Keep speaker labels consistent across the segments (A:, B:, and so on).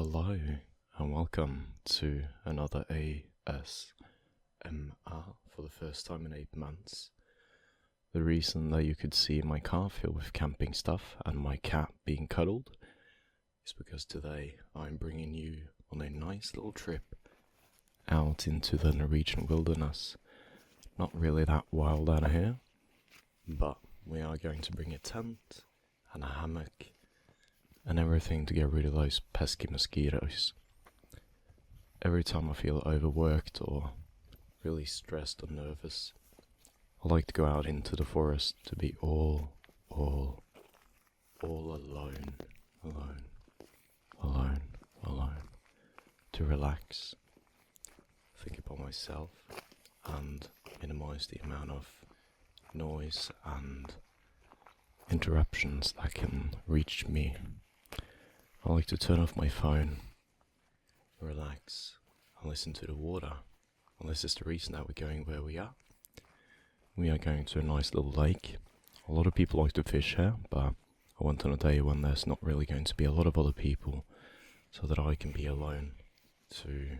A: Hello and welcome to another ASMR for the first time in 8 months. The reason that you could see my car filled with camping stuff and my cat being cuddled is because today I'm bringing you on a nice little trip out into the Norwegian wilderness. Not really that wild out here, but we are going to bring a tent and a hammock and everything to get rid of those pesky mosquitoes. Every time I feel overworked or really stressed or nervous, I like to go out into the forest to be all alone, to relax, think about myself and minimize the amount of noise and interruptions that can reach me. I like to turn off my phone, relax, and listen to the water. And this is the reason that we're going where we are. We are going to a nice little lake. A lot of people like to fish here, but I went on a day when there's not really going to be a lot of other people, so that I can be alone to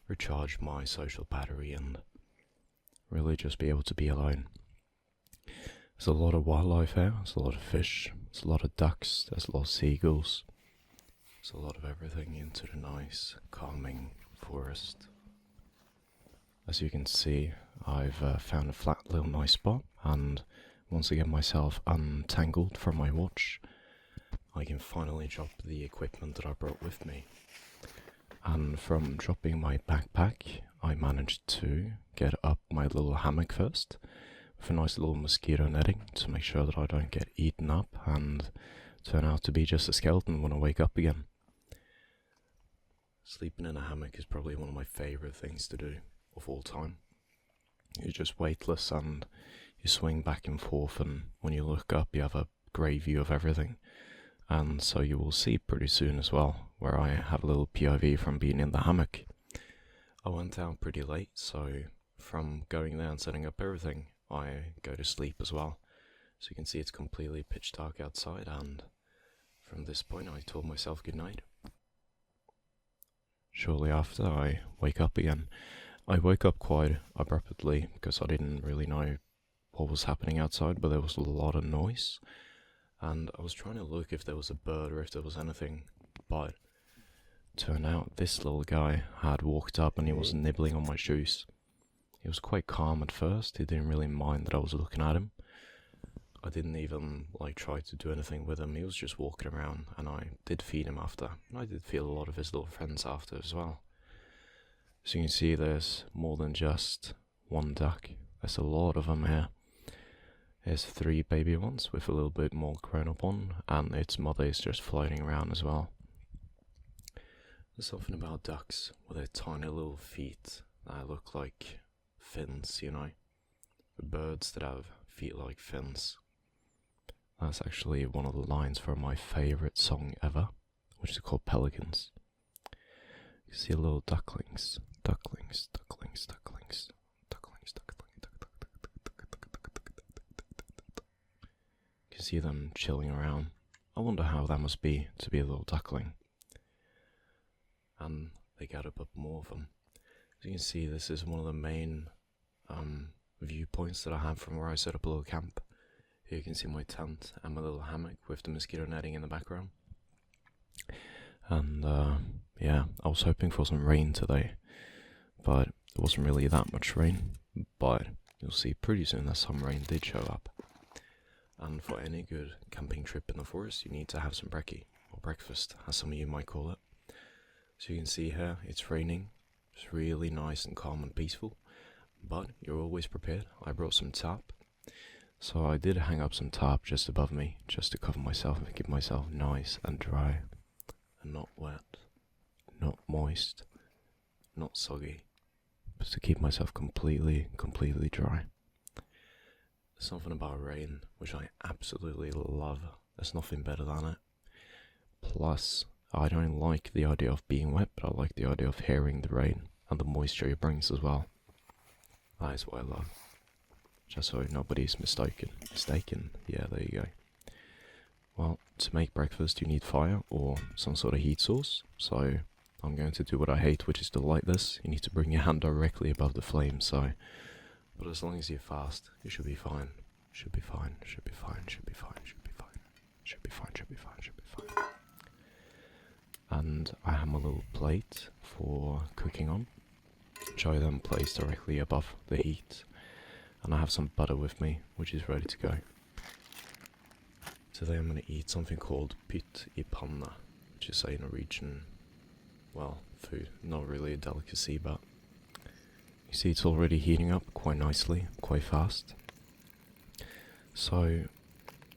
A: recharge my social battery and really just be able to be alone. There's a lot of wildlife here, there's a lot of fish, there's a lot of ducks, there's a lot of seagulls. There's a lot of everything into the nice, calming forest. As you can see, I've found a flat little nice spot, and once I get myself untangled from my watch, I can finally drop the equipment that I brought with me. And from dropping my backpack, I managed to get up my little hammock first, with a nice little mosquito netting to make sure that I don't get eaten up and turn out to be just a skeleton when I wake up again. Sleeping in a hammock is probably one of my favourite things to do of all time. You're just weightless and you swing back and forth, and when you look up you have a great view of everything. And so you will see pretty soon as well, where I have a little POV from being in the hammock. I went out pretty late, so from going there and setting up everything, I go to sleep as well. So you can see it's completely pitch dark outside, and from this point I told myself good night. Shortly after, I wake up again. I woke up quite abruptly because I didn't really know what was happening outside, but there was a lot of noise. And I was trying to look if there was a bird or if there was anything, but turned out this little guy had walked up and he was nibbling on my shoes. He was quite calm at first, he didn't really mind that I was looking at him. I didn't even try to do anything with him, he was just walking around, and I did feed him after, and I did feed a lot of his little friends after as well. So you can see there's more than just one duck, there's a lot of them here. There's 3 baby ones with a little bit more grown up on, and its mother is just floating around as well. There's something about ducks with their tiny little feet that look like fins, you know, the birds that have feet like fins. That's actually one of the lines from my favourite song ever, which is called Pelicans. You see little ducklings. You can see them chilling around. I wonder how that must be to be a little duckling. And they gathered up more of them. As you can see, this is one of the main viewpoints that I have from where I set up a little camp. Here you can see my tent and my little hammock with the mosquito netting in the background. And yeah, I was hoping for some rain today, but there wasn't really that much rain. But you'll see pretty soon that some rain did show up. And for any good camping trip in the forest, you need to have some brekkie, or breakfast, as some of you might call it. So you can see here, it's raining. It's really nice and calm and peaceful, but you're always prepared. I brought some tarp. So I did hang up some tarp just above me, just to cover myself and keep myself nice and dry, and not wet, not moist, not soggy, but to keep myself completely dry. There's something about rain which I absolutely love. There's nothing better than it. Plus, I don't like the idea of being wet, but I like the idea of hearing the rain and the moisture it brings as well. That is what I love. Just so nobody's mistaken. Yeah, there you go. Well, to make breakfast you need fire or some sort of heat source, so I'm going to do what I hate, which is to light this. You need to bring your hand directly above the flame, so... But as long as you're fast, you should be fine. Should be fine, should be fine, should be fine, should be fine. Should be fine, should be fine, should be fine. And I have my little plate for cooking on, which I then place directly above the heat. And I have some butter with me, which is ready to go. Today I'm going to eat something called pytt I panna, which is a Norwegian, well, food. Not really a delicacy, but you see it's already heating up quite nicely, quite fast. So,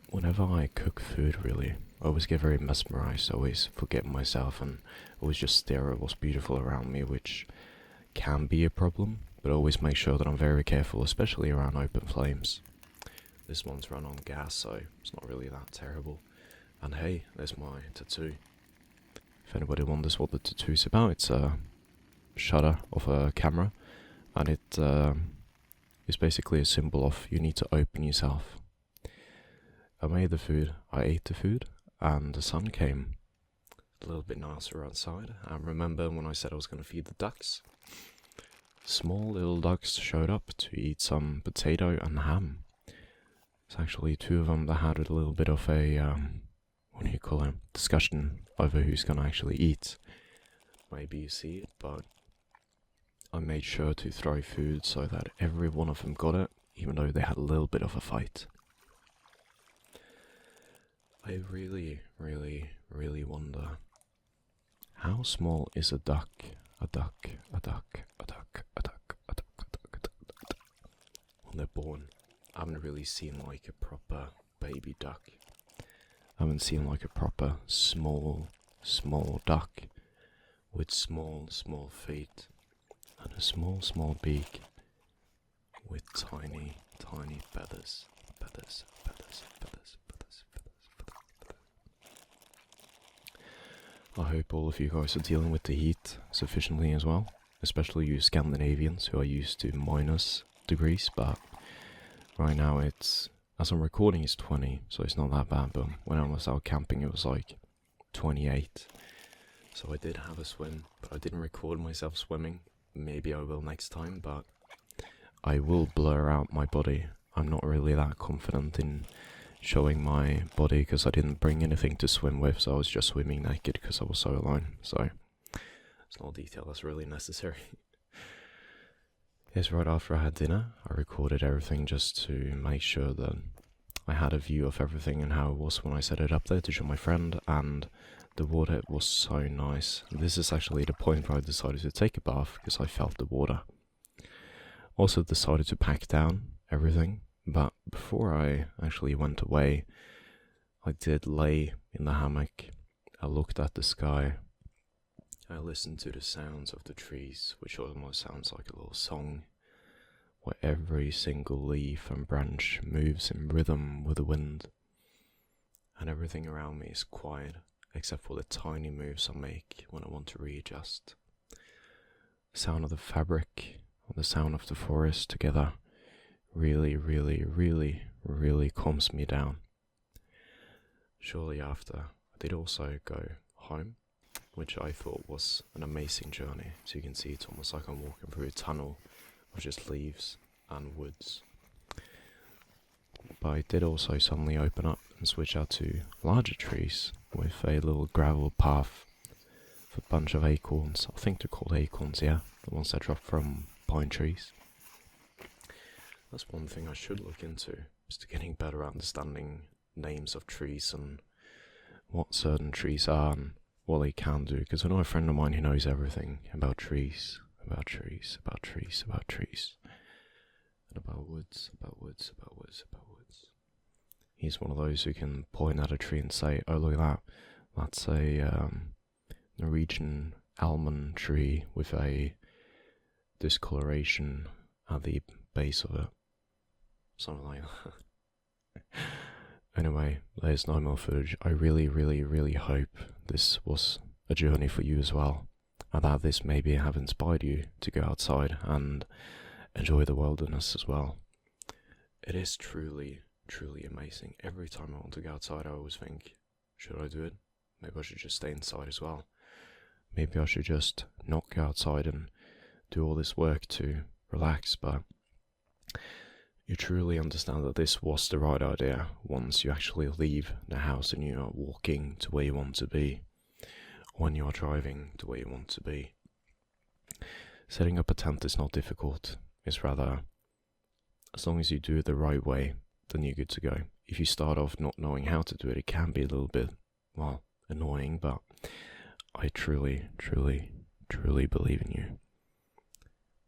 A: whenever I cook food, really, I always get very mesmerized, I always forget myself and always just stare at what's beautiful around me, which can be a problem, but I always make sure that I'm very careful, especially around open flames. This one's run on gas, so it's not really that terrible. And hey, there's my tattoo. If anybody wonders what the tattoo's about, it's a shutter of a camera, and it is basically a symbol of you need to open yourself. I made the food, I ate the food, and the sun came. A little bit nicer outside. I remember when I said I was going to feed the ducks. Small little ducks showed up to eat some potato and ham. It's actually two of them that had a little bit of a, what do you call it, discussion over who's going to actually eat. Maybe you see it, but I made sure to throw food so that every one of them got it, even though they had a little bit of a fight. I really, really, really wonder, how small is a duck? A duck, a duck, a duck, a duck, a duck, a duck, a duck, a duck. When they're born, I haven't really seen like a proper baby duck. I haven't seen like a proper small duck with small feet and a small beak with tiny feathers. I hope all of you guys are dealing with the heat sufficiently as well, especially you Scandinavians who are used to -degrees, but right now it's, as I'm recording, it's 20, so it's not that bad, but when I was out camping it was like 28. So I did have a swim, but I didn't record myself swimming. Maybe I will next time, but I will blur out my body. I'm not really that confident in showing my body because I didn't bring anything to swim with, so I was just swimming naked because I was so alone. So it's not a detail that's really necessary. Yes, right after I had dinner, I recorded everything just to make sure that I had a view of everything and how it was when I set it up there to show my friend, and the water was so nice. This is actually the point where I decided to take a bath because I felt the water. Also decided to pack down everything, but before I actually went away, I did lay in the hammock. I looked at the sky. I listened to the sounds of the trees, which almost sounds like a little song, where every single leaf and branch moves in rhythm with the wind, and everything around me is quiet, except for the tiny moves I make when I want to readjust. The sound of the fabric and the sound of the forest together really calms me down. Shortly after, I did also go home, which I thought was an amazing journey. So you can see it's almost like I'm walking through a tunnel of just leaves and woods. But I did also suddenly open up and switch out to larger trees with a little gravel path with a bunch of acorns. I think they're called acorns, yeah, the ones that drop from pine trees. That's one thing I should look into, is to getting better at understanding names of trees and what certain trees are and what they can do, because I know a friend of mine who knows everything about trees, and about woods. He's one of those who can point at a tree and say, oh look at that, that's a Norwegian almond tree with a discoloration at the base of it. Something like that. Anyway, there's no more footage. I really hope this was a journey for you as well, and that this maybe have inspired you to go outside and enjoy the wilderness as well. It is truly truly amazing. Every time I want to go outside, I always think, should I do it? Maybe I should just stay inside as well. Maybe I should just not go outside and do all this work to relax, but you truly understand that this was the right idea once you actually leave the house and you are walking to where you want to be, when you are driving to where you want to be. Setting up a tent is not difficult. It's rather, as long as you do it the right way, then you're good to go. If you start off not knowing how to do it, it can be a little bit, well, annoying, but I truly, truly, truly believe in you.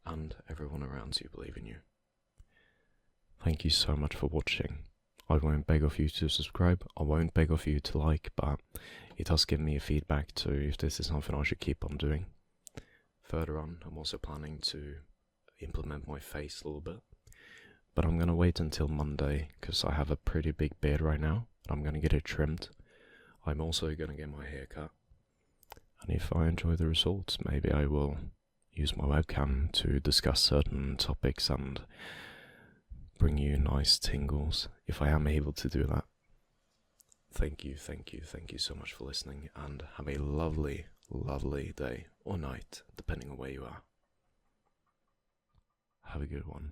A: And everyone around you believe in you. Thank you so much for watching. I won't beg of you to subscribe, I won't beg of you to like, but it does give me a feedback to if this is something I should keep on doing. Further on, I'm also planning to implement my face a little bit, but I'm going to wait until Monday because I have a pretty big beard right now, and I'm going to get it trimmed. I'm also going to get my hair cut, and if I enjoy the results, maybe I will use my webcam to discuss certain topics and bring you nice tingles, if I am able to do that. Thank you so much for listening, and have a lovely, lovely day or night, depending on where you are. Have a good one.